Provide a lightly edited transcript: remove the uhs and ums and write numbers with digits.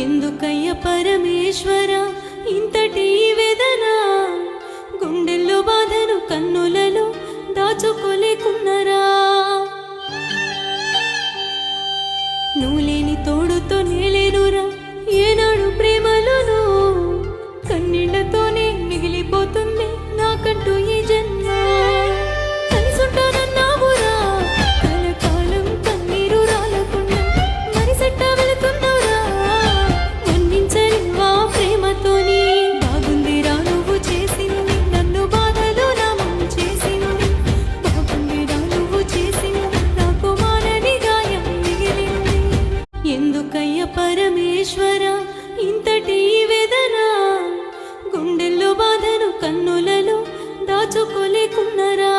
ఎందుకయ్య పరమేశ్వర ఇంతటి వేదన, గుండెల్లో బాధను కన్నులలో దాచుకోలేకున్నరా. నువ్వు లేని తోడుతో నేలేనురా ఏనాడు ప్రేమలోనూ, కన్నీళ్లతోనే మిగిలిపోతుంది నాకంటూ ఈ జన్మ. కలిసుంటానన్నావురా కలకాలం కన్నీరు రాలకుండా, మరి సెట్ట వెళుతున్నావురా మన్నించలేవా ప్రేమతోని. బాగుందిరా నువ్వు చేసింది, నన్ను బాధలో నామం చేసింది. బాగుందిరా నువ్వు చేసింది, నాకు మానని గాయం మిగిలింది. ఎందుకయ్య పరమేశ్వర ఇంతటి వేదన, గుండెల్లో బాధను కన్నులలో దాచుకోలేకున్నరా.